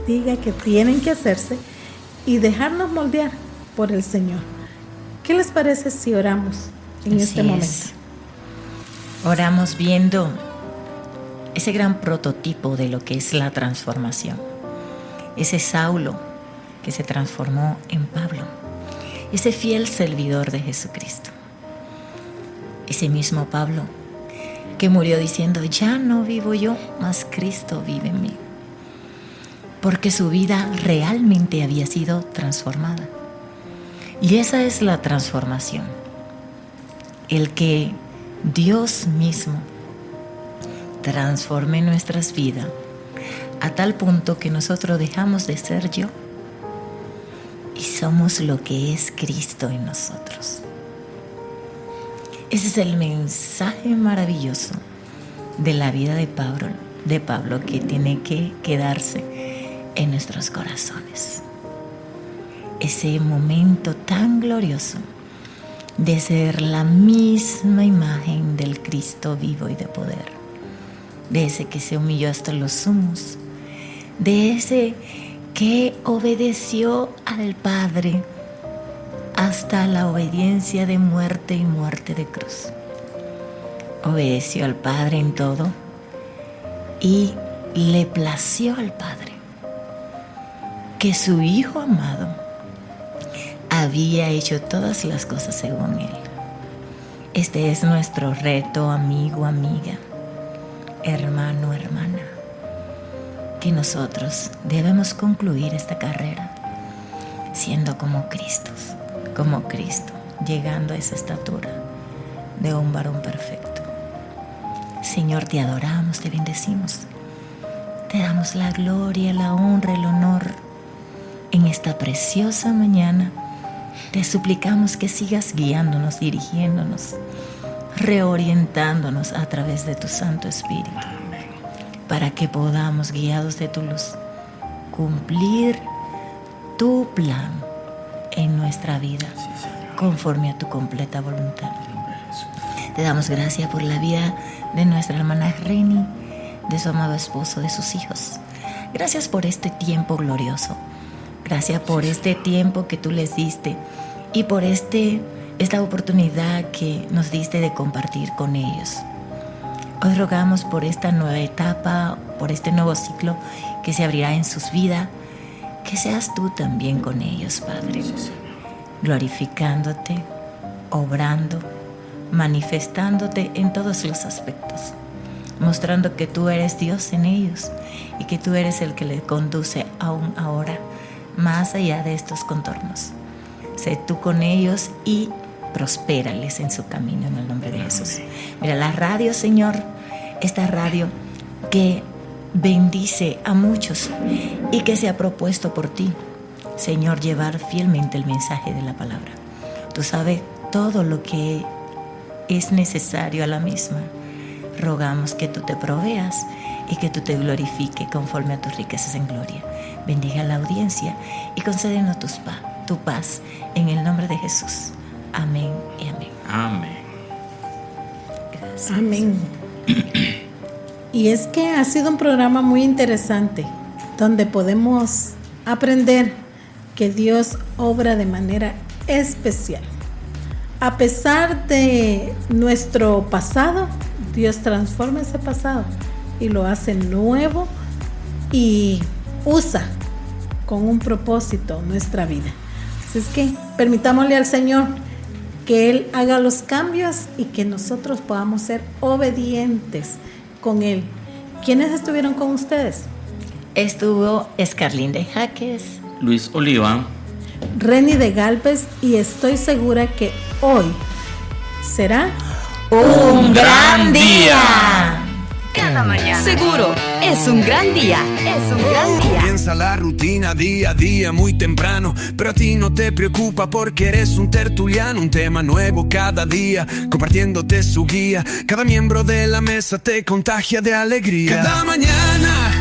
diga que tienen que hacerse y dejarnos moldear por el Señor. ¿Qué les parece si oramos en este momento? Oramos viendo ese gran prototipo de lo que es la transformación. Ese Saulo que se transformó en Pablo. Ese fiel servidor de Jesucristo. Ese mismo Pablo que murió diciendo: ya no vivo yo, mas Cristo vive en mí. Porque su vida realmente había sido transformada. Y esa es la transformación. El que Dios mismo transforme nuestras vidas a tal punto que nosotros dejamos de ser yo y somos lo que es Cristo en nosotros. Ese es el mensaje maravilloso de la vida de Pablo que tiene que quedarse en nuestros corazones. Ese momento tan glorioso de ser la misma imagen del Cristo vivo y de poder, de ese que se humilló hasta los sumos, de ese que obedeció al Padre hasta la obediencia de muerte y muerte de cruz. Obedeció al Padre en todo y le plació al Padre que su Hijo amado había hecho todas las cosas según Él. Este es nuestro reto, amigo, amiga, hermano, hermana, que nosotros debemos concluir esta carrera siendo como Cristo, llegando a esa estatura de un varón perfecto. Señor, te adoramos, te bendecimos, te damos la gloria, la honra, el honor en esta preciosa mañana. Te suplicamos que sigas guiándonos, dirigiéndonos, reorientándonos a través de tu Santo Espíritu, para que podamos, guiados de tu luz, cumplir tu plan en nuestra vida, conforme a tu completa voluntad. Te damos gracias por la vida de nuestra hermana Reni, de su amado esposo, de sus hijos. Gracias por este tiempo glorioso. Gracias por este tiempo que tú les diste y por esta oportunidad que nos diste de compartir con ellos. Hoy rogamos por esta nueva etapa, por este nuevo ciclo que se abrirá en sus vidas, que seas tú también con ellos, Padre, glorificándote, obrando, manifestándote en todos los aspectos, mostrando que tú eres Dios en ellos y que tú eres el que les conduce aún ahora más allá de estos contornos. Sé tú con ellos y prospérales en su camino en el nombre de Jesús. Mira la radio, Señor, esta radio que bendice a muchos y que se ha propuesto por ti, Señor, llevar fielmente el mensaje de la palabra. Tú sabes todo lo que es necesario a la misma. Rogamos que tú te proveas y que tú te glorifiques conforme a tus riquezas en gloria. Bendiga la audiencia y concédenos tu paz en el nombre de Jesús. Amén y amén. Amén. Gracias. Amén. Y es que ha sido un programa muy interesante, donde podemos aprender que Dios obra de manera especial. a pesar de nuestro pasado, Dios transforma ese pasado y lo hace nuevo y usa con un propósito nuestra vida. Así es que permitámosle al Señor que Él haga los cambios y que nosotros podamos ser obedientes con Él. ¿Quiénes estuvieron con ustedes? Estuvo Escarlín de Jaques, Luis Oliva, Reni de Galvez, y estoy segura que hoy será un gran día. Cada mañana. Seguro, es un gran día. Es un gran día. Comienza la rutina día a día muy temprano, pero a ti no te preocupa porque eres un tertuliano. Un tema nuevo cada día, compartiéndote su guía. Cada miembro de la mesa te contagia de alegría. Cada mañana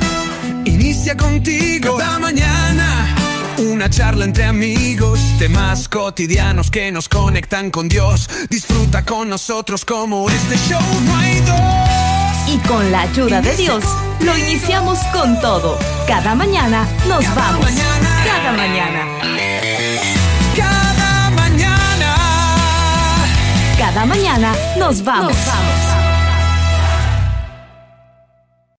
inicia contigo. Cada mañana una charla entre amigos, temas cotidianos que nos conectan con Dios. Disfruta con nosotros como este show no hay dos. Y con la ayuda de Dios, lo iniciamos con todo. Cada mañana nos vamos. Cada mañana. Cada mañana. Cada mañana nos vamos.